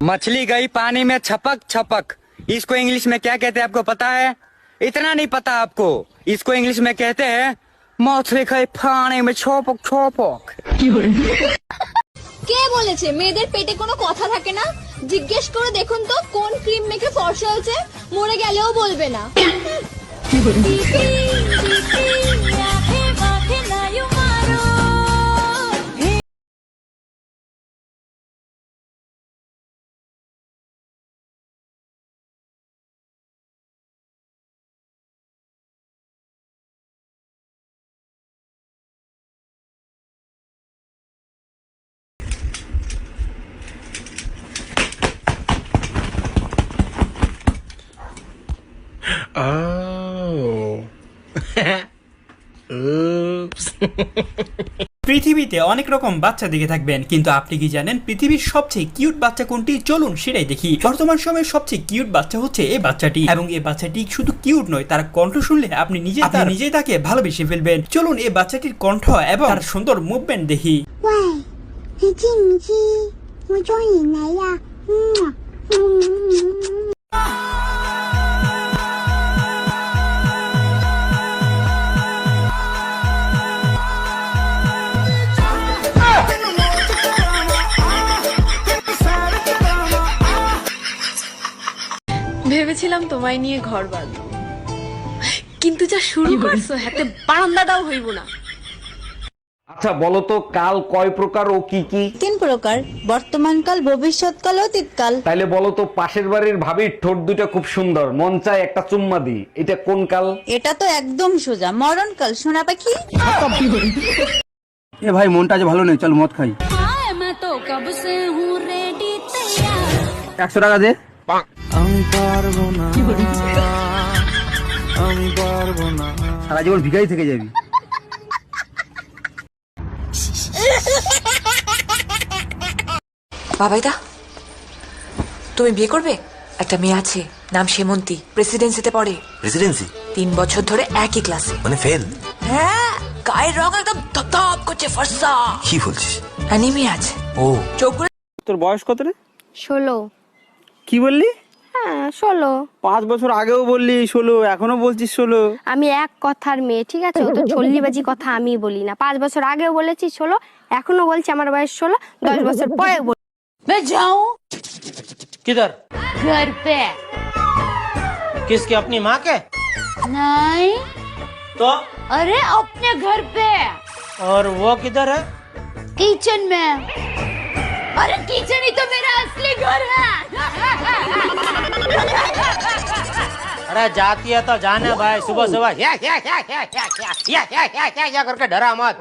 मछली गई पानी में छपक छपक, इसको इंग्लिश में क्या कहते हैं आपको पता है? इतना नहीं पता आपको? इसको इंग्लिश में कहते हैं मछली गई पानी में छपक छपक। কে বলেছে মেয়েদের পেটে কোনো কথা থাকে না? জিজ্ঞেস করে দেখুন তো কোন ক্রিম মেখে ফর্সা হয়েছে, মরে গেলেও বলবে না। পৃথিবীতে অনেক রকম বাচ্চা দেখে থাকবেন, কিন্তু আপনি কি জানেন পৃথিবীর সবচেয়ে কিউট বাচ্চা কোনটি? চলুন সেটাই দেখি। বর্তমান সময়ের সবচেয়ে কিউট বাচ্চা হচ্ছে এই বাচ্চাটি, এবং এই বাচ্চাটি শুধু কিউট নয়, তার কণ্ঠ শুনলে আপনি নিজেই তাকে ভালোবেসে ফেলবেন। চলুন এই বাচ্চাটির কণ্ঠ এবং তার সুন্দর মুভমেন্ট দেখি। ভেবেছিলাম তোমায় নিয়ে ঘর বাঁধবো, কিন্তু যা শুরু করছো হাতে বারান্দাটাও হইব না। আচ্ছা বলো তো, কাল কয় প্রকার ও কি কি? 3 প্রকার, বর্তমানকাল, ভবিষ্যৎকাল, অতীতকাল। তাইলে বলো তো, পাশের বাড়ির ভাবির ঠোঁট দুটো খুব সুন্দর, মন চায় একটা চুম্মা দিই, এটা কোন কাল? এটা তো একদম সোজা, মরণকাল। সোনা পাখি। এ ভাই মনটা যে ভালো নেই, চল মদ খাই। 100 টাকা দে। আমি পারবো না, আমি পারবো না, সারা জীবন ভিখারি থেকে যাবি। বাবাইদা, তুমি বিয়ে করবে? একটা মেয়ে আছে, নাম সেমন্তী, প্রেসিডেন্সিতে পড়ে। প্রেসিডেন্সি? 3 বছর ধরে একই ক্লাসে। মানে ফেল? হ্যাঁ, গায়ের রং একদম ধপধপ করছে, ফর্সা। কি বলছিস? অ্যানিমিয়া আছে। ও, চোখ করে। তোর বয়স কত রে? 16। কি বললি? হ্যাঁ 16। 5 বছর আগেও বললি 16, এখনো বলছিস 16। আমি এক কথার মেয়ে, ঠিক আছে? ও তো ছল্লিবাজি কথা আমি বলি না। 5 বছর আগেও বলেছি 16, এখনো বলছি আমার বয়স 16, 10 বছর পরে বল। मैं जाऊं किधर? घर पे। किसके? अपनी माँ के? नहीं तो? अरे अपने घर पे। और वो किधर है? किचन में। अरे किचन ही तो मेरा असली घर है। अरे जाती है तो जाने भाई, सुबह सुबह या करके डरा मत।